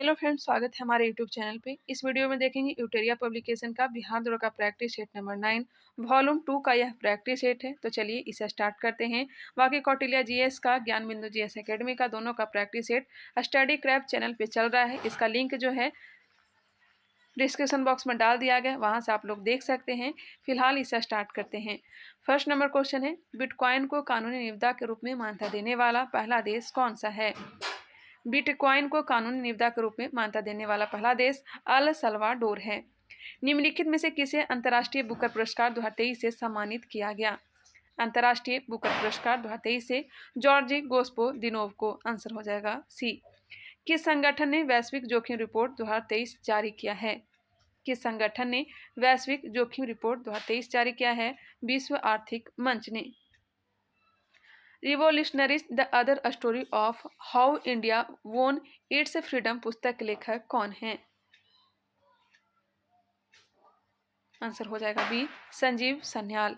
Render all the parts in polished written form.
Hello friends, स्वागत है हमारे यूट्यूब चैनल पे। इस वीडियो में देखेंगे यूटेरिया पब्लिकेशन का बिहार दौड़ का प्रैक्टिस सेट नंबर 9 वॉल्यूम 2 का यह प्रैक्टिस सेट है। तो चलिए इसे स्टार्ट करते हैं। बाकी कौटिल्य जीएस का, ज्ञान बिंदु जीएस एकेडमी का, दोनों का प्रैक्टिस सेट स्टडी क्रैप चैनल पे चल रहा है। इसका लिंक जो है डिस्क्रिप्शन बॉक्स में डाल दिया गया, वहाँ से आप लोग देख सकते हैं। फिलहाल इसे स्टार्ट करते हैं। फर्स्ट नंबर क्वेश्चन है, बिटकॉइन को कानूनी निविदा के रूप में मान्यता देने वाला पहला देश कौन सा है? बिटकॉइन को कानूनी निविदा के रूप में मान्यता देने वाला पहला देश अल सल्वाडोर है। निम्नलिखित में से किसे अंतर्राष्ट्रीय बुकर पुरस्कार 2023 से सम्मानित किया गया? अंतर्राष्ट्रीय बुकर पुरस्कार 2023 से जॉर्जी गोस्पोदिनोव को। आंसर हो जाएगा सी। किस संगठन ने वैश्विक जोखिम रिपोर्ट 2023 जारी किया है? किस संगठन ने वैश्विक जोखिम रिपोर्ट 2023 जारी किया है? विश्व आर्थिक मंच ने। Revolutionaries the other story of how India वोन इट्स फ्रीडम पुस्तक के लेखक कौन हैं? आंसर हो जाएगा बी, संजीव सन्याल।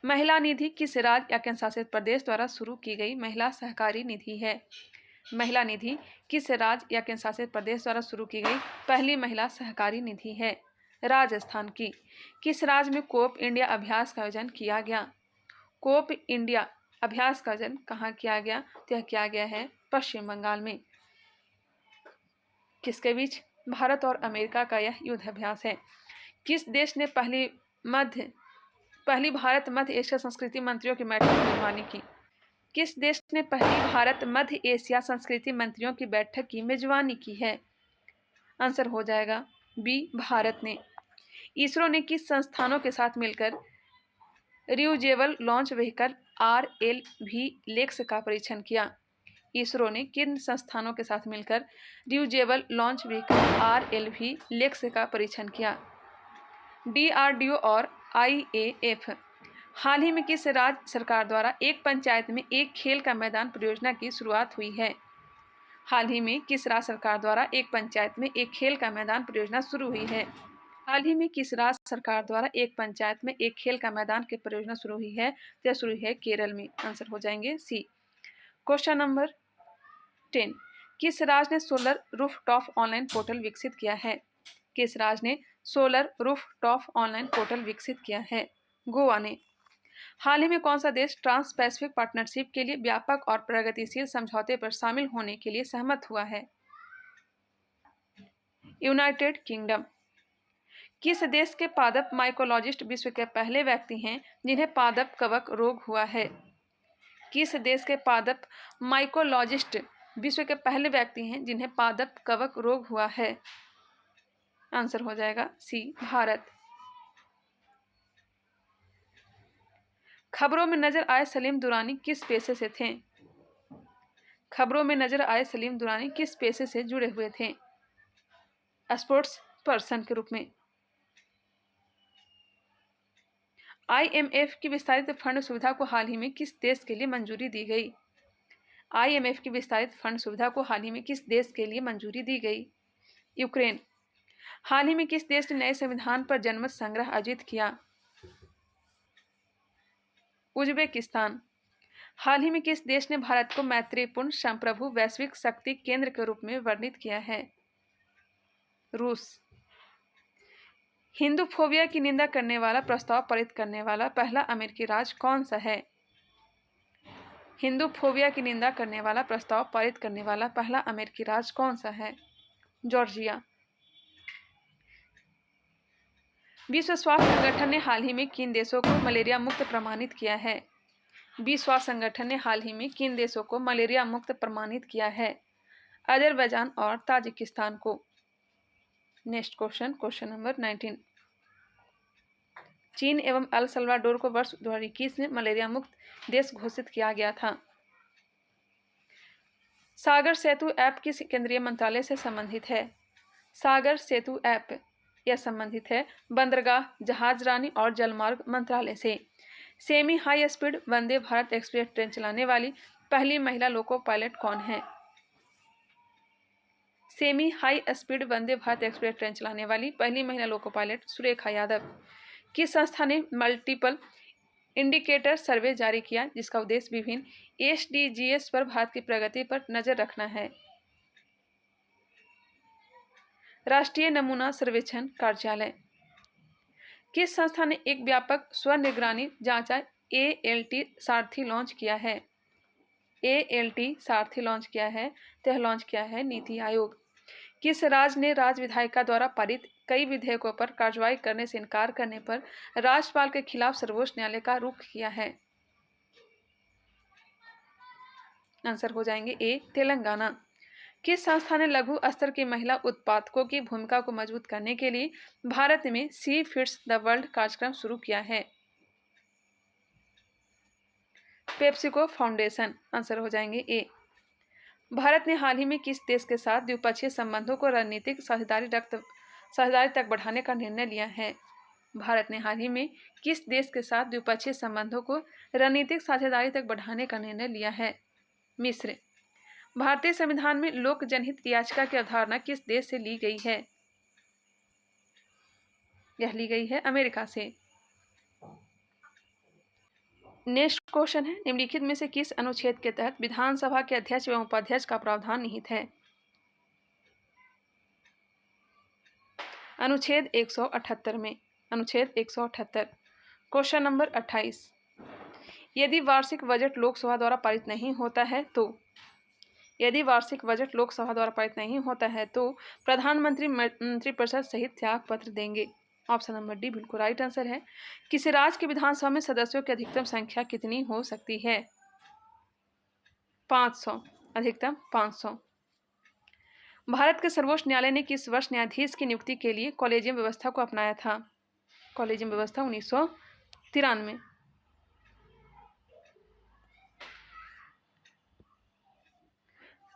महिला निधि किस राज्य या केंद्र शासित प्रदेश द्वारा शुरू की गई महिला सहकारी निधि है? महिला निधि किस राज्य या केंद्र शासित प्रदेश द्वारा शुरू की गई पहली महिला सहकारी निधि है? राजस्थान की। किस राज्य में कोप इंडिया अभ्यास का आयोजन किया गया? कोप इंडिया अभ्यास का आयोजन कहाँ किया गया? तो यह किया गया है पश्चिम बंगाल में। किसके बीच? भारत और अमेरिका का यह युद्ध अभ्यास है। किस देश ने पहली भारत मध्य एशिया संस्कृति मंत्रियों की बैठक की मेजबानी की? किस देश ने पहली भारत मध्य एशिया संस्कृति मंत्रियों की बैठक की मेजबानी की है? आंसर हो जाएगा बी, भारत ने। इसरो ने किस संस्थानों के साथ मिलकर reusable launch vehicle RLV LEX का परीक्षण किया? इसरो ने किन संस्थानों के साथ मिलकर reusable launch vehicle RLV LEX का परीक्षण किया? DRDO और IAF। हाल ही में किस राज्य सरकार द्वारा एक पंचायत में एक खेल का मैदान परियोजना की शुरुआत हुई है? हाल ही में किस राज्य सरकार द्वारा एक पंचायत में एक खेल का मैदान परियोजना शुरू हुई है? हाल ही में किस राज्य सरकार द्वारा एक पंचायत में एक खेल का मैदान की परियोजना शुरू हुई है? यह शुरू है केरल में। आंसर हो जाएंगे सी। क्वेश्चन नंबर 10, किस राज्य ने सोलर रूफटॉप ऑनलाइन पोर्टल विकसित किया है? किस राज्य ने सोलर रूफटॉप ऑनलाइन पोर्टल विकसित किया है? गोवा ने। हाल ही में कौन सा देश ट्रांस पैसिफिक पार्टनरशिप के लिए व्यापक और प्रगतिशील समझौते पर शामिल होने के लिए सहमत हुआ है? United kingdom. किस देश के पादप माइकोलॉजिस्ट विश्व के पहले व्यक्ति हैं जिन्हें पादप कवक रोग हुआ है? किस देश के पादप माइकोलॉजिस्ट विश्व के पहले व्यक्ति हैं जिन्हें पादप कवक रोग हुआ है? आंसर हो जाएगा सी, भारत। खबरों में नजर आए सलीम दुरानी किस पेशे से थे? खबरों में नजर आए सलीम दुरानी किस पेशे से जुड़े हुए थे? स्पोर्ट्स पर्सन के रूप में। IMF की विस्तारित फंड सुविधा को हाल ही में किस देश के लिए मंजूरी दी गई? IMF की विस्तारित फंड सुविधा को हाल ही में किस देश के लिए मंजूरी दी गई? यूक्रेन। हाल ही में किस देश ने नए संविधान पर जनमत संग्रह आयोजित किया? उज्बेकिस्तान। हाल ही में किस देश ने भारत को मैत्रीपूर्ण संप्रभु वैश्विक शक्ति केंद्र के रूप में वर्णित किया है? रूस। हिंदू फोबिया की निंदा करने वाला प्रस्ताव पारित करने वाला पहला अमेरिकी राज्य कौन सा है? हिंदू फोबिया की निंदा करने वाला प्रस्ताव पारित करने वाला पहला अमेरिकी राज्य कौन सा है? जॉर्जिया। विश्व स्वास्थ्य संगठन ने हाल ही में किन देशों को मलेरिया मुक्त प्रमाणित किया है? विश्व स्वास्थ्य संगठन ने हाल ही में किन देशों को मलेरिया मुक्त प्रमाणित किया है? अजरबैजान और ताजिकिस्तान को। नेक्स्ट क्वेश्चन, क्वेश्चन नंबर 19, चीन एवं अल सल्वाडोर को वर्ष 2021 में मलेरिया मुक्त देश घोषित किया गया था। सागर सेतु ऐप किस केंद्रीय मंत्रालय से संबंधित है? सागर सेतु ऐप यह संबंधित है बंदरगाह, जहाजरानी और जलमार्ग मंत्रालय से। Semi high speed Vande Bharat express train चलाने वाली पहली महिला लोको पायलट कौन है? Semi high speed Vande Bharat express train चलाने वाली पहली महिला लोको पायलट सुरेखा यादव। किस संस्था ने मल्टीपल इंडिकेटर सर्वे जारी किया जिसका उद्देश्य विभिन्न SDGs पर भारत की प्रगति पर नजर रखना है? राष्ट्रीय नमूना सर्वेक्षण कार्यालय। किस संस्था ने एक व्यापक स्वनिगरानी जांचा ALT सारथी लॉन्च किया है? ALT सारथी लॉन्च किया है तो यह लॉन्च किया है नीति आयोग। किस राज्य ने राज्य विधायिका द्वारा पारित कई विधेयकों पर कार्रवाई करने से इनकार करने पर राज्यपाल के खिलाफ सर्वोच्च न्यायालय का रुख किया है? आंसर हो जाएंगे ए तेलंगाना। किस संस्था ने लघु स्तर की महिला उत्पादकों की भूमिका को मजबूत करने के लिए भारत में सी फीड्स द वर्ल्ड कार्यक्रम शुरू किया है? PepsiCo foundation. आंसर हो जाएंगे ए। भारत ने हाल ही में किस देश के साथ द्विपक्षीय संबंधों को रणनीतिक साझेदारी तक बढ़ाने का निर्णय लिया है? भारत ने हाल ही में किस देश के साथ द्विपक्षीय संबंधों को रणनीतिक साझेदारी तक बढ़ाने का निर्णय लिया है? मिस्र। भारतीय संविधान में लोक जनहित याचिका की अवधारणा किस देश से ली गई है? यह ली गई है अमेरिका से। नेक्स्ट क्वेश्चन है, निम्नलिखित में से किस अनुच्छेद के तहत विधानसभा के अध्यक्ष एवं उपाध्यक्ष का प्रावधान निहित है? अनुच्छेद 178 में। अनुच्छेद 178। Question number 28। यदि वार्षिक बजट लोकसभा द्वारा पारित नहीं होता है तो प्रधानमंत्री मंत्रिपरिषद सहित त्याग पत्र देंगे। ऑप्शन नंबर डी बिल्कुल राइट आंसर है। किसी राज्य की विधानसभा में सदस्यों की अधिकतम संख्या कितनी हो सकती है? 500। अधिकतम 500। भारत के सर्वोच्च न्यायालय ने किस वर्ष न्यायाधीश की नियुक्ति के लिए कॉलेजियम व्यवस्था को अपनाया था? कॉलेजियम व्यवस्था 1993।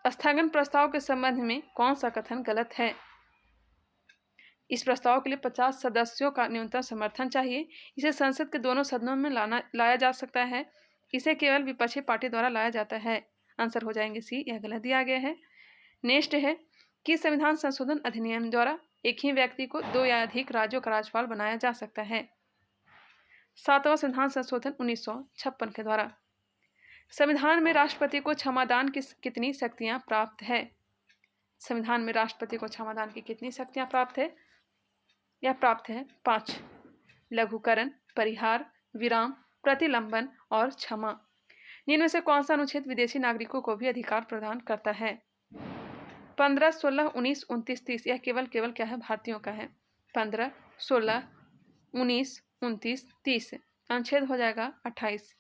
स्थगन प्रस्ताव के संबंध में कौन सा कथन गलत है? इस प्रस्ताव के लिए 50 सदस्यों का न्यूनतम समर्थन चाहिए। इसे संसद के दोनों सदनों में लाया जा सकता है। इसे केवल विपक्षी पार्टी द्वारा लाया जाता है। आंसर हो जाएंगे सी, यह गलत दिया गया है। नेक्स्ट है कि संविधान संशोधन अधिनियम द्वारा एक ही व्यक्ति को 2 या अधिक राज्यों का राज्यपाल बनाया जा सकता है? 7वां संविधान संशोधन 1956 के द्वारा। संविधान में राष्ट्रपति को क्षमादान की कितनी शक्तियां प्राप्त है? संविधान में राष्ट्रपति को क्षमादान की कितनी शक्तियां प्राप्त है? यह प्राप्त है 5। लघुकरण, परिहार, विराम, प्रतिलंबन और क्षमा। इनमें से कौन सा अनुच्छेद विदेशी नागरिकों को भी अधिकार प्रदान करता है? 15, 16, 19, 29, 30। यह केवल क्या है? भारतीयों का है। 15, 16, 19, 29, 30। अनुच्छेद हो जाएगा 28।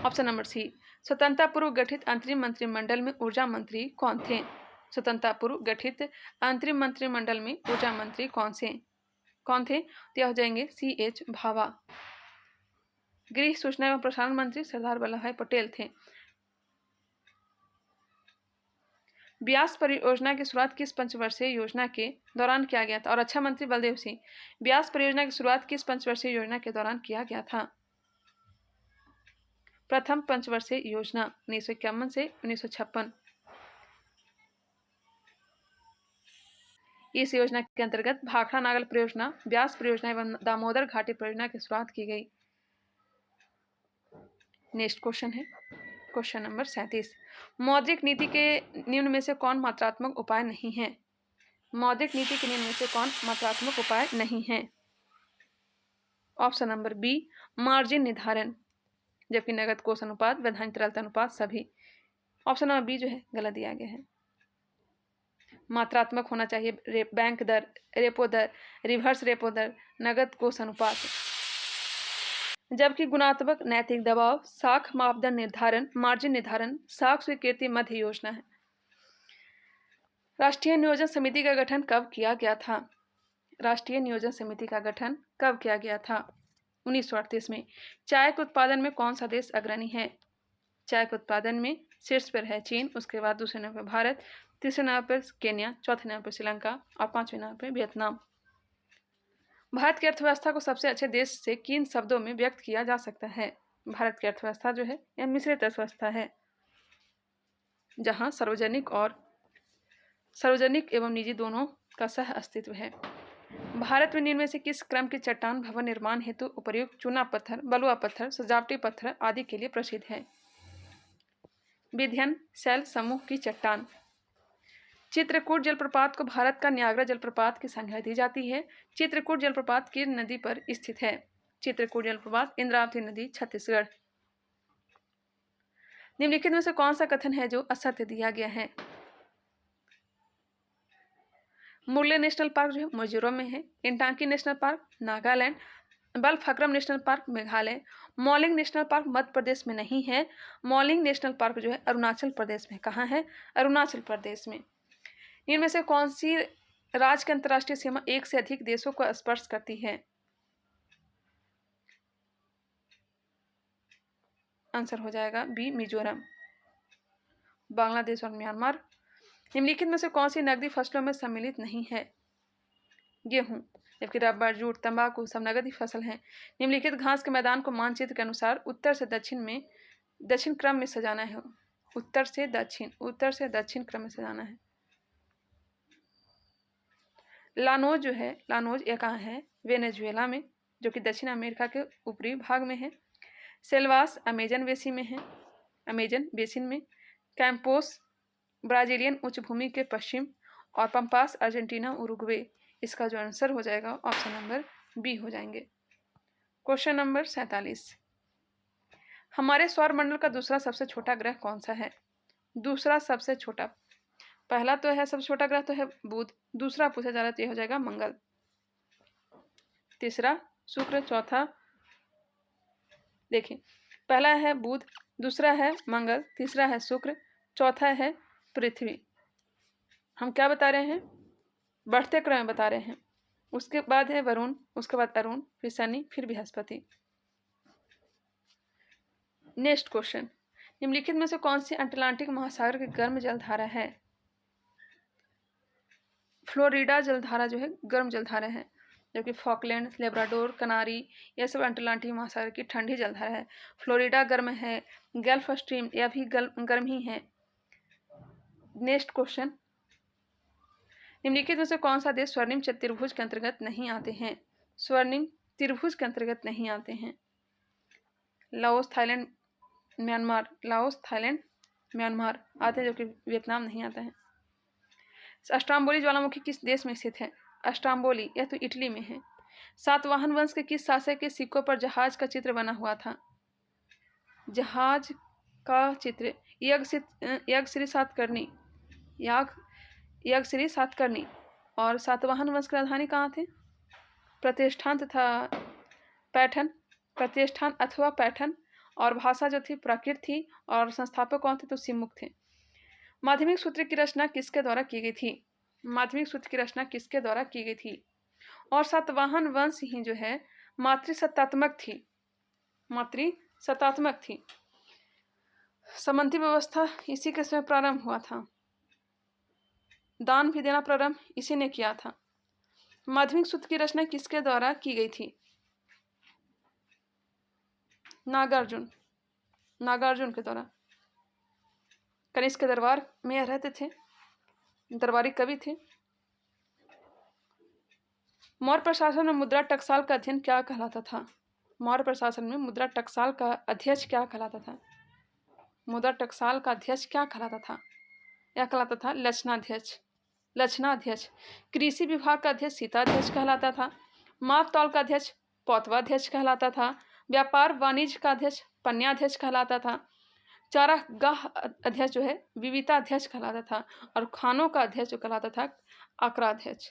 Option number C. स्वतंत्रता पूर्व गठित अंतरिम मंत्रिमंडल में ऊर्जा मंत्री कौन थे? स्वतंत्रता पूर्व गठित अंतरिम मंत्रिमंडल में ऊर्जा मंत्री कौन थे? तो यह हो जाएंगे CH भाभा। गृह, सूचना एवं प्रसारण मंत्री सरदार वल्लभ भाई पटेल थे। ब्यास परियोजना की शुरुआत किस पंचवर्षीय योजना के दौरान किया गया था? और रक्षा मंत्री बलदेव सिंह। ब्यास परियोजना की शुरुआत किस पंचवर्षीय योजना के दौरान किया गया था? प्रथम पंचवर्षीय योजना 1951 से 1956। इस योजना के अंतर्गत भाखड़ा नागल परियोजना, ब्यास परियोजना एवं दामोदर घाटी परियोजना की शुरुआत की गई। नेक्स्ट क्वेश्चन है क्वेश्चन नंबर 37। मौद्रिक नीति के निम्न में से कौन मात्रात्मक उपाय नहीं है? मौद्रिक नीति के निम्न में से कौन मात्रात्मक उपाय नहीं है? ऑप्शन नंबर बी, मार्जिन निर्धारण, जबकि नगद कोष अनुपात, वैधानिक तरलता अनुपात सभी। ऑप्शन नंबर बी जो है गलत दिया गया है। मात्रात्मक होना चाहिए बैंक दर, रेपो दर, रिवर्स रेपो दर, नगद कोष अनुपात। जबकि गुणात्मक नैतिक दबाव, साख मापदंड निर्धारण, मार्जिन निर्धारण, साख स्वीकृति मध्य योजना है। राष्ट्रीय नियोजन समिति का गठन कब किया गया था? राष्ट्रीय नियोजन समिति का गठन कब किया गया था? 1938 में। चाय के उत्पादन में कौन सा देश अग्रणी है? चाय के उत्पादन में शीर्ष पर है चीन, उसके बाद दूसरे नंबर पर भारत, तीसरे नंबर पर केन्या, चौथे नंबर पर श्रीलंका और 5वें नंबर पर वियतनाम। भारत की अर्थव्यवस्था को सबसे अच्छे देश से किन शब्दों में व्यक्त किया जा सकता है? भारत की अर्थव्यवस्था जो है यह मिश्रित अर्थव्यवस्था है, जहां सार्वजनिक एवं निजी दोनों का सह अस्तित्व है। भारत में निम्न से किस क्रम की चट्टान भवन निर्माण हेतु उपयुक्त चूना पत्थर, बलुआ पत्थर, सजावटी पत्थर आदि के लिए प्रसिद्ध है? विध्यन शैल समूह की चट्टान। चित्रकूट जलप्रपात को भारत का न्यागरा जलप्रपात की संज्ञा दी जाती है। चित्रकूट जलप्रपात किस नदी पर स्थित है? चित्रकूट जलप्रपात इंद्रावती नदी, छत्तीसगढ़। निम्नलिखित में से कौन सा कथन है जो असत्य दिया गया है? मुरले नेशनल पार्क जो है मिजोरम में है। Intanki national park Nagaland. Balphakram national park Meghalaya. Mouling national park Madhya Pradesh में नहीं है। मौलिंग नेशनल पार्क जो है अरुणाचल प्रदेश में। कहाँ है? अरुणाचल प्रदेश में। इनमें से कौन सी राज्य की अंतर्राष्ट्रीय सीमा एक से अधिक देशों को स्पर्श करती है? आंसर हो जाएगा बी, मिजोरम। बांग्लादेश और म्यांमार। निम्नलिखित में से कौन सी नकदी फसलों में सम्मिलित नहीं है? गेहूं, जबकि रबर, जूट, तंबाकू सब नकदी फसल हैं। निम्नलिखित घास के मैदान को मानचित्र के अनुसार उत्तर से दक्षिण क्रम में सजाना है। उत्तर से दक्षिण क्रम में सजाना है। लानोज जो है, लानोज ये कहाँ है? वेनेजुएला में, जो कि दक्षिण अमेरिका के ऊपरी भाग में है। सेल्वास अमेजन बेसिन में। कैंपोस ब्राजीलियन उच्च भूमि के पश्चिम। और पंपास अर्जेंटीना, उरुग्वे। इसका जो आंसर हो जाएगा ऑप्शन नंबर बी हो जाएंगे। क्वेश्चन नंबर 47, हमारे सौरमंडल का दूसरा सबसे छोटा ग्रह कौन सा है? दूसरा सबसे छोटा, पहला तो है सबसे छोटा ग्रह तो है बुध, दूसरा पूछा जा रहा है तो यह हो जाएगा मंगल, तीसरा शुक्र, चौथा देखिए पहला है बुध, दूसरा है मंगल, तीसरा है शुक्र, चौथा है पृथ्वी। हम क्या बता रहे हैं? बढ़ते क्रम में बता रहे हैं। उसके बाद है वरुण, उसके बाद अरुण, फिर शनि, फिर बृहस्पति। नेक्स्ट क्वेश्चन, निम्नलिखित में से कौन सी अटलांटिक महासागर की गर्म जलधारा है? फ्लोरिडा जलधारा जो है गर्म जलधारा है, जबकि फॉकलैंड, लेब्राडोर, कनारी यह सब अटलांटिक महासागर की ठंडी जलधारा है। फ्लोरिडा गर्म है। गल्फ स्ट्रीम यह भी गर्म ही है। नेक्स्ट क्वेश्चन, निम्नलिखित में से कौन सा देश स्वर्णिम त्रिभुज के अंतर्गत नहीं आते हैं? स्वर्णिम त्रिभुज के अंतर्गत नहीं आते हैं। Laos, Thailand, Myanmar. Laos, Thailand, Myanmar आते हैं, जो कि वियतनाम नहीं आता है। अष्टाम्बोली ज्वालामुखी किस देश में स्थित है? अष्टाम्बोली यह तो इटली में है। सातवाहन वंश के किस शासक के सिक्कों पर जहाज का चित्र बना हुआ था? जहाज का चित्र यज्ञश्री सातकर्णी। और सातवाहन वंश की राजधानी कहाँ थे? प्रतिष्ठान तथा पैठन, प्रतिष्ठान अथवा पैठन। और भाषा जो थी प्राकृत थी। और संस्थापक कौन थे? तो सिमुक थे। माध्यमिक सूत्र की रचना किसके द्वारा की गई थी? माध्यमिक सूत्र की रचना किसके द्वारा की गई थी? और सातवाहन वंश ही जो है मातृसत्तात्मक थी। समंती व्यवस्था इसी के समय प्रारंभ हुआ था। दान भी देना प्रारंभ इसी ने किया था। माध्यमिक सूत्र की रचना किसके द्वारा की गई थी? नागार्जुन के द्वारा। कनिष्क के दरबार में रहते थे, दरबारी कवि थे। मौर्य प्रशासन में मुद्रा टकसाल का अध्ययन क्या कहलाता था? मौर्य प्रशासन में मुद्रा टकसाल का अध्यक्ष क्या कहलाता था? मुद्रा टकसाल का अध्यक्ष क्या कहलाता था? यह कहलाता था लक्षणाध्यक्ष। कृषि विभाग का अध्यक्ष सीताध्यक्ष कहलाता था। माप तौल का अध्यक्ष पौतवाध्यक्ष कहलाता था। व्यापार वाणिज्य का अध्यक्ष पन्याध्यक्ष कहलाता था। चारागाह अध्यक्ष जो है विविताध्यक्ष कहलाता था। और खानों का अध्यक्ष जो कहलाता था आक्राध्यक्ष।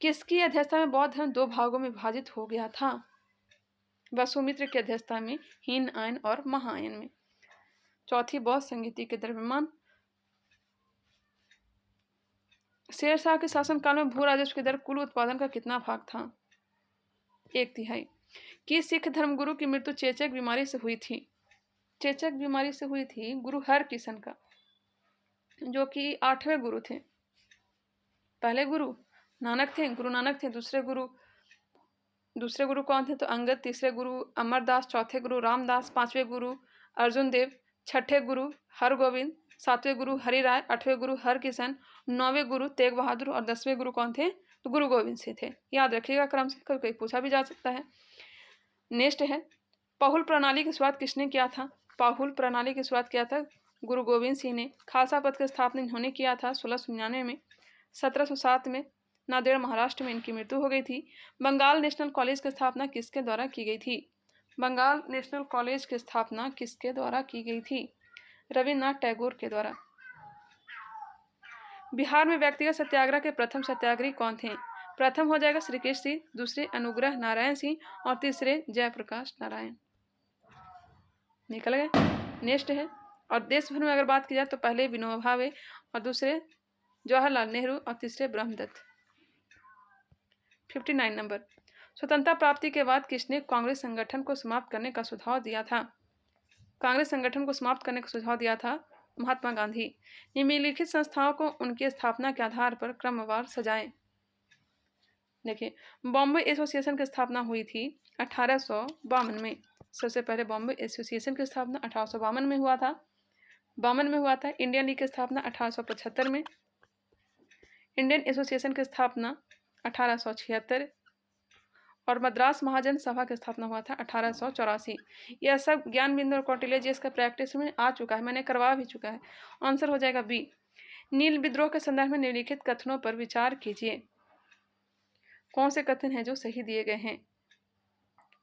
किसकी अध्यक्षता में बौद्ध धर्म 2 भागों में विभाजित हो गया था? वसुमित्र की अध्यक्षता में हीन आयन और महायान में। चौथी बौद्ध संगीति के द्रव्यमान। शेरशाह के शासनकाल में भू राजस्व की दर कुल उत्पादन का कितना भाग था? 1/3। किस सिख धर्मगुरु की मृत्यु चेचक बीमारी से हुई थी? चेचक बीमारी से हुई थी गुरु हरकिशन का, जो कि 8वें गुरु थे। पहले गुरु नानक थे, गुरु नानक थे। दूसरे गुरु कौन थे? तो अंगद। तीसरे गुरु अमरदास। चौथे गुरु रामदास। 5वें गुरु अर्जुन देव। 6ठे गुरु हरगोविंद। 7वें गुरु हरिराय। 8वें गुरु हरकिशन। 9वें गुरु तेग बहादुर। और 10वें गुरु कौन थे? तो गुरु गोविंद सिंह थे। याद रखिएगा क्रम से, कभी पूछा भी जा सकता है। नेक्स्ट है, पाहुल प्रणाली की शुरुआत किसने किया था? पाहुल प्रणाली की शुरुआत किया था गुरु गोविंद सिंह ने खालसा पंथ की स्थापना इन्होंने किया था 1699 में। 1707 में नांदेड़ महाराष्ट्र में इनकी मृत्यु हो गई थी। बंगाल नेशनल कॉलेज की स्थापना किसके द्वारा की गई थी? बंगाल नेशनल कॉलेज की स्थापना किसके द्वारा की गई थी? रविन्द्रनाथ टैगोर के द्वारा। बिहार में व्यक्तिगत सत्याग्रह के प्रथम सत्याग्रही कौन थे? प्रथम हो जाएगा श्री कृष्ण सिंह, दूसरे अनुग्रह नारायण सिंह और तीसरे जयप्रकाश नारायण। निकल गए। नेक्स्ट है, और देश भर में अगर बात की जाए तो पहले विनोबा भावे और दूसरे जवाहरलाल नेहरू और तीसरे ब्रह्मदत्त। 59 नंबर, स्वतंत्रता प्राप्ति के बाद किसने कांग्रेस संगठन को समाप्त करने का सुझाव दिया था? कांग्रेस संगठन को समाप्त करने का सुझाव दिया था महात्मा गांधी। निम्नलिखित संस्थाओं को उनकी स्थापना के आधार पर क्रमवार सजाएं। देखिए, बॉम्बे एसोसिएशन की स्थापना हुई थी 1852 में। सबसे पहले बॉम्बे एसोसिएशन की स्थापना 1852 में हुआ था। 52 में हुआ था। इंडियन लीग की स्थापना 1875 में। इंडियन एसोसिएशन की स्थापना 1876 और मद्रास महाजन सभा की स्थापना हुआ था 1884। यह सब ज्ञान बिंदु और कौटिल्य जी इसका प्रैक्टिस में आ चुका है, मैंने करवा भी चुका है। आंसर हो जाएगा बी। नील विद्रोह के संदर्भ में निम्नलिखित कथनों पर विचार कीजिए। कौन से कथन हैं जो सही दिए गए हैं?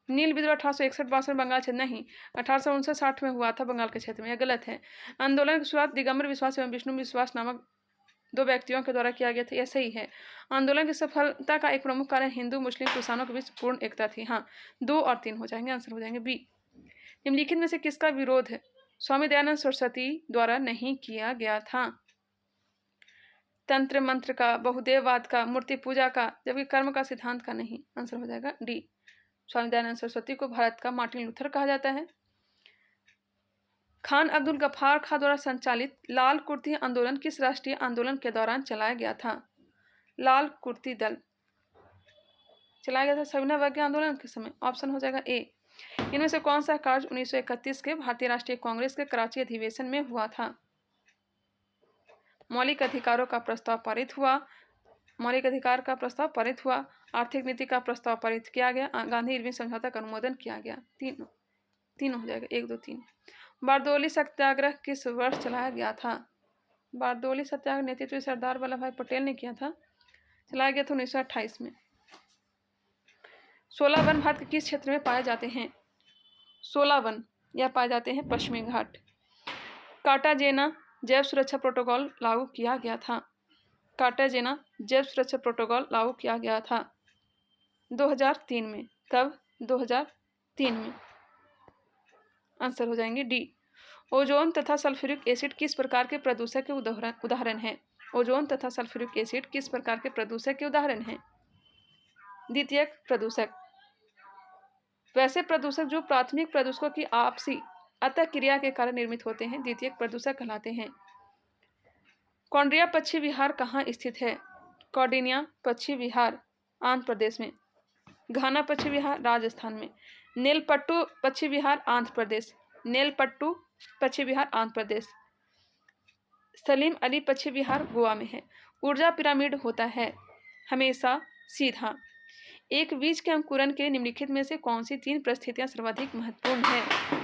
नील विद्रोह 1861-62 बंगाल क्षेत्र नहीं, 1859-60 में हुआ था बंगाल के क्षेत्र में, यह गलत है। आंदोलन की शुरुआत दिगंबर विश्वास एवं विष्णु विश्वास नामक 2 व्यक्तियों के द्वारा किया गया था, यह सही है। आंदोलन की सफलता का एक प्रमुख कारण हिंदू मुस्लिम किसानों के बीच पूर्ण एकता थी। हाँ, 2 और 3 हो जाएंगे, आंसर हो जाएंगे बी। निम्नलिखित में से किसका विरोध है स्वामी दयानंद सरस्वती द्वारा नहीं किया गया था? तंत्र मंत्र का, बहुदेववाद का, मूर्ति पूजा का, जबकि कर्म का सिद्धांत का नहीं। आंसर हो जाएगा डी। स्वामी दयानंद सरस्वती को भारत का मार्टिन लूथर कहा जाता है। खान अब्दुल गफ्फार खां द्वारा संचालित लाल कुर्ती आंदोलन किस राष्ट्रीय आंदोलन के दौरान चलाया गया था? लाल कुर्ती दल चलाया गया था सविनय अवज्ञा आंदोलन के समय। ऑप्शन हो जाएगा ए। इनमें से कौन सा कार्य 1931 के भारतीय राष्ट्रीय कांग्रेस के कराची अधिवेशन में हुआ था? मौलिक अधिकारों का प्रस्ताव पारित हुआ। मौलिक अधिकार का प्रस्ताव पारित हुआ। आर्थिक नीति का प्रस्ताव पारित किया गया। गांधी इरविन समझौता का अनुमोदन किया गया। तीन हो जाएगा, 1 2 3। बारदोली सत्याग्रह किस वर्ष चलाया गया था? बारदोली सत्याग्रह नेतृत्व सरदार वल्लभ भाई पटेल ने किया था, चलाया गया था 1928 में। 16 वन भारत के किस क्षेत्र में पाए जाते हैं? 16 वन यह पाए जाते हैं पश्चिमी घाट। कार्टाजेना जैव सुरक्षा प्रोटोकॉल लागू किया गया था। कार्टाजेना जैव सुरक्षा प्रोटोकॉल लागू किया गया था 2003 में। कब? 2003 में। आंसर हो जाएंगे डी। ओजोन तथा सल्फ्यूरिक एसिड किस प्रकार के प्रदूषक के उदाहरण हैं? ओजोन तथा सल्फ्यूरिक एसिड किस प्रकार के प्रदूषक के उदाहरण हैं? द्वितीयक प्रदूषक, वैसे प्रदूषक जो प्राथमिक प्रदूषकों की आपसी अतः क्रिया के कारण निर्मित होते हैं, द्वितीयक प्रदूषक कहलाते हैं। कौंडिन्या पक्षी विहार कहाँ स्थित है? कौंडिन्या पक्षी विहार आंध्र प्रदेश में। घाना पक्षी विहार राजस्थान में। नेलपट्टू पक्षी विहार आंध्र प्रदेश। नेलपट्टू पक्षी विहार आंध्र प्रदेश। सलीम अली पक्षी विहार गोवा में है। ऊर्जा पिरामिड होता है हमेशा सीधा। एक बीज के अंकुरण के निम्नलिखित में से कौन सी 3 परिस्थितियां सर्वाधिक महत्वपूर्ण है?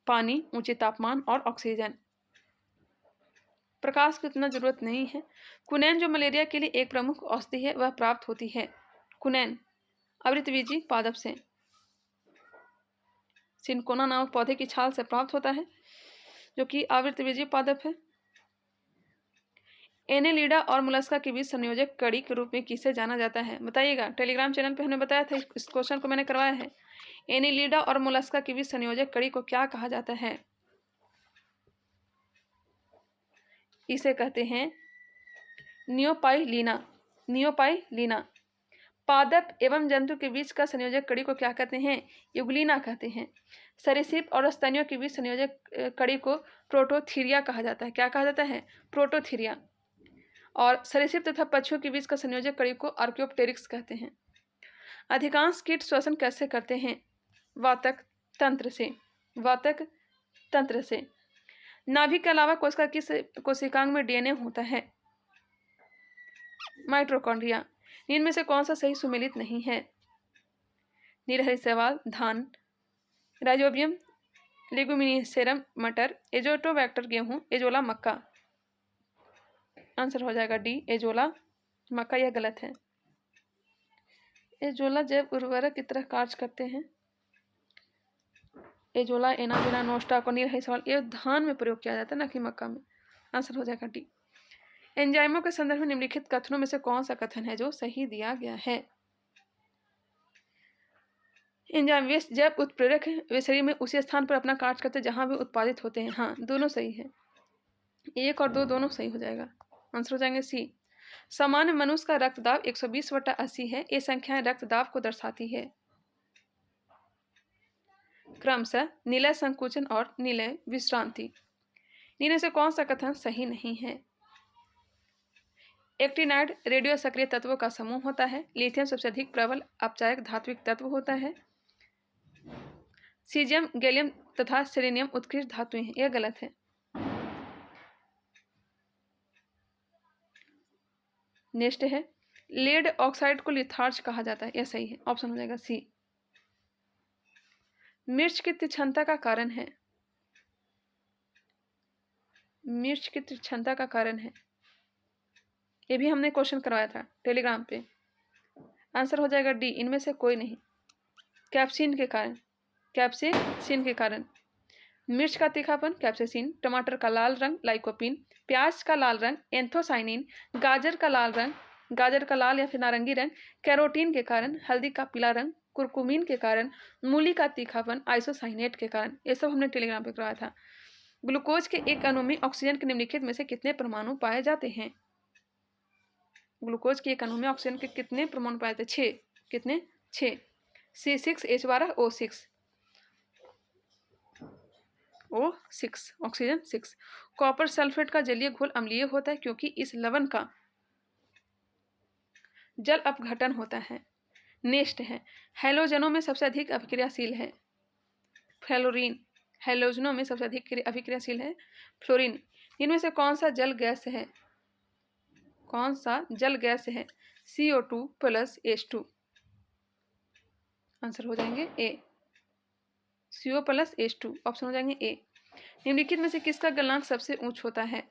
पानी, ऊंचे तापमान और ऑक्सीजन। प्रकाश की उतना जरूरत नहीं है। कुनैन जो मलेरिया के लिए एक प्रमुख औषधि है वह प्राप्त होती है। कुनैन आवृतबीजी पादप से, सिनकोना नामक पौधे की छाल से प्राप्त होता है जो कि आवृतबीजी पादप है। एनेलिडा और मोलस्का के बीच संयोजक कड़ी के रूप में किसे जाना जाता है? बताइएगा। टेलीग्राम चैनल पे हमने बताया था, इस क्वेश्चन को मैंने करवाया है। एनेलिडा और मोलस्का के बीच संयोजक कड़ी को क्या कहा जाता है? इसे कहते हैं नियोपाइलीना। नियोपाइलीना। पादप एवं जंतु के बीच का संयोजक कड़ी को क्या कहते हैं? युगलीना कहते हैं। सरीसृप और स्तनियों के बीच संयोजक कड़ी को प्रोटोथीरिया कहा जाता है। क्या कहा जाता है? प्रोटोथीरिया। और सरीसृप तथा पक्षियों के बीच का संयोजक कड़ी को आर्कियोप्टेरिक्स कहते हैं। अधिकांश कीट श्वसन कैसे करते हैं? वातक तंत्र से। वातक तंत्र से। नाभिक के अलावा कोशिका किस कोशिकांग में डीएनए होता है? माइटोकॉन्ड्रिया। इनमें से कौन सा सही सुमेलित नहीं है? नीलहरी शैवाल, धान, राइजोबियम, लेगुमिनिसेरम मटर, एजोटोबैक्टर गेहूं, एजोला मक्का। आंसर हो जाएगा डी एजोला मक्का, यह गलत है। एजोला जैव उर्वरक की तरह कार्य करते हैं। एजोला एनाबेना नोस्टा को है सवाल, ये धान में प्रयोग किया जाता है ना कि मक्का में। आंसर हो जाएगा डी। एंजाइमों के संदर्भ में निम्नलिखित कथनों में से कौन सा कथन है जो सही दिया गया है? एंजाइम वे जैव उत्प्रेरक है, वे शरीर में उसी स्थान पर अपना कार्य करते हैं जहां वे उत्पादित होते हैं। हाँ, दोनों सही है, 1 और 2 दोनों सही हो जाएगा। आंसर हो जाएंगे सी। सामान्य मनुष्य का रक्तदाब 120/80 है। ये संख्याएं रक्तदाब को दर्शाती है। क्रमशः निलय संकुचन और निलय विश्रांति। इनमें से कौन सा कथन सही नहीं है? एक्टिनाइड रेडियो सक्रिय तत्वों का समूह होता है। लिथियम सबसे अधिक प्रबल अपचायक धात्विक तत्व होता है। सीजियम, गैलियम तथा सेलेनियम उत्कृष्ट धातुएं हैं। यह गलत है। नेक्स्ट है लेड ऑक्साइड को लिथार्ज कहा जाता है। यह सही है, ऑप्शन हो जाएगा सी। मिर्च की तीक्ष्णता का कारण है। मिर्च की तीक्ष्णता का कारण है, ये भी हमने क्वेश्चन करवाया था टेलीग्राम पे। आंसर हो जाएगा डी, इनमें से कोई नहीं। कैप्सिन के कारण, कैप्सेसिन के कारण। मिर्च का तीखापन कैप्सेसिन, टमाटर का लाल रंग लाइकोपिन, प्याज का लाल रंग एंथोसाइनिन, गाजर का लाल रंग, गाजर का लाल या फिर नारंगी रंग कैरोटीन के कारण, हल्दी का पीला रंग कुरकुमीन के कारण, मूली का तीखापन आइसोसाइनेट के कारण। ये सब हमने टेलीग्राम पे करवाया था। ग्लूकोज के एक अणु में ऑक्सीजन के निम्नलिखित में से कितने परमाणु पाए जाते हैं? ग्लूकोज के एक अणु में ऑक्सीजन के कितने परमाणु पाए जाते हैं? 6। कितने? 6। C6H12O6 O6 oxygen 6। Copper sulphate का जलीय घोल अम्लीय होता है क्योंकि इस लवण का जल अपघटन होता है। नेक्स्ट है हैलोजनों में सबसे अधिक अभिक्रियाशील है फ्लोरीन। हैलोजनों में सबसे अधिक अभिक्रियाशील है फ्लोरीन। इनमें से कौन सा जल गैस है? कौन सा जल गैस है? CO2 + H2। आंसर हो जाएंगे ए, CO + H2। ऑप्शन हो जाएंगे ए। निम्नलिखित में से किसका गलनांक सबसे ऊंच होता है?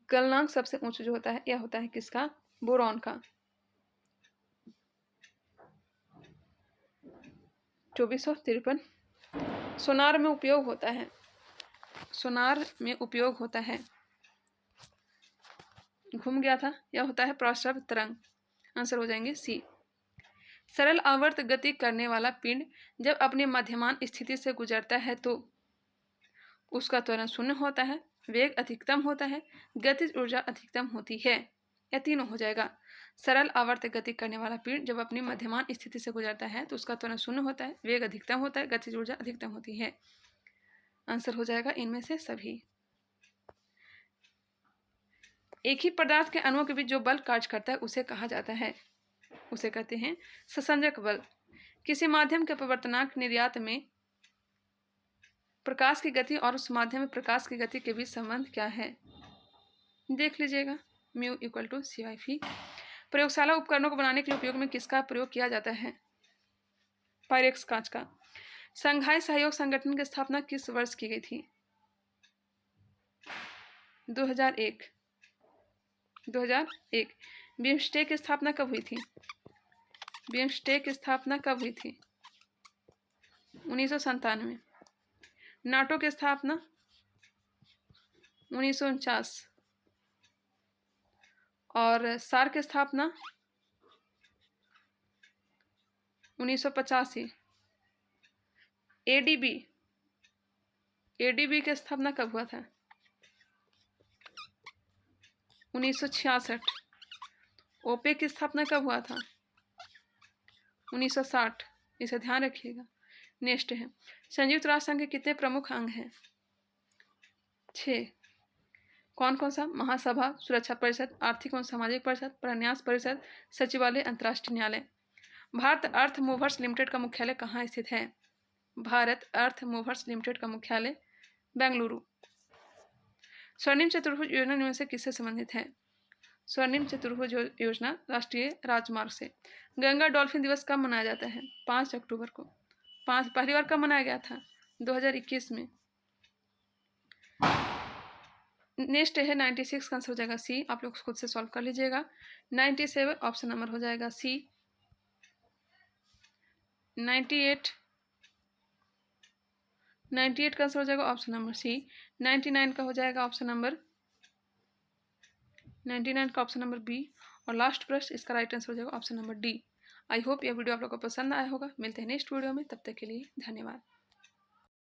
गलनांक सबसे ऊंच जो होता है यह होता है किसका? बोरॉन का। 2453। सोनार में उपयोग होता है। सोनार में उपयोग होता है, घूम गया था, यह होता है प्रस्रव तरंग। आंसर हो जाएंगे सी। सरल आवर्त गति करने वाला पिंड जब अपनी मध्यमान स्थिति से गुजरता है तो उसका त्वरण शून्य होता है, वेग अधिकतम होता है, गतिज ऊर्जा अधिकतम होती है। यह तीनों हो जाएगा। सरल आवर्त गति करने वाला पिंड जब अपनी मध्यमान स्थिति से गुजरता है तो उसका त्वरण शून्य होता है, वेग अधिकतम होता है, गतिज ऊर्जा अधिकतम होती है। आंसर हो जाएगा इनमें से सभी। एक ही पदार्थ के अणुओं के बीच जो बल कार्य करता है उसे कहा जाता है, उसे कहते हैं ससंजक बल। किसी माध्यम के अपवर्तनांक निर्यात में प्रकाश की गति और उस माध्यम में प्रकाश की गति के बीच संबंध क्या है? देख लीजिएगा, μ = CI/V। प्रयोगशाला उपकरणों को बनाने के लिए उपयोग में किसका प्रयोग किया जाता है? पायरेक्स कांच का। संघाई सहयोग संगठन की स्थापना किस वर्ष की गई थी? 2001। 2001। बिम्स्टेक की स्थापना कब हुई थी? बिम्स्टेक की स्थापना कब हुई थी? 1997। नाटो की स्थापना 1949 और सार्क की स्थापना 1985। एडीबी की स्थापना कब हुआ था? 1966। ओपेक की स्थापना कब हुआ था? 1960। इसे ध्यान रखिएगा। नेक्स्ट है संयुक्त राष्ट्र संघ के कितने प्रमुख अंग हैं? 6। कौन कौन सा? महासभा, सुरक्षा परिषद, आर्थिक एवं सामाजिक परिषद, प्रन्यास परिषद, सचिवालय, अंतर्राष्ट्रीय न्यायालय। भारत अर्थ मूवर्स लिमिटेड का मुख्यालय कहाँ स्थित है? भारत अर्थ मूवर्स लिमिटेड का मुख्यालय बेंगलुरु। स्वर्णिम चतुर्भुज योजना इनमें से किससे संबंधित है? स्वर्णिम चतुर्भुज योजना राष्ट्रीय राजमार्ग से। गंगा डॉल्फिन दिवस कब मनाया जाता है? 5 अक्टूबर को। पहली बार कब मनाया गया था? 2021 में। नेक्स्ट है 96 का आंसर हो जाएगा सी, आप लोग खुद से सॉल्व कर लीजिएगा। 97 ऑप्शन नंबर हो जाएगा सी। 98 का आंसर हो जाएगा ऑप्शन नंबर सी। 99 का हो जाएगा ऑप्शन नंबर 99 का ऑप्शन नंबर बी। और लास्ट प्रश्न, इसका राइट आंसर हो जाएगा option number D. I hope यह वीडियो आप लोगों को पसंद आया होगा। मिलते हैं नेक्स्ट वीडियो में, तब तक के लिए धन्यवाद।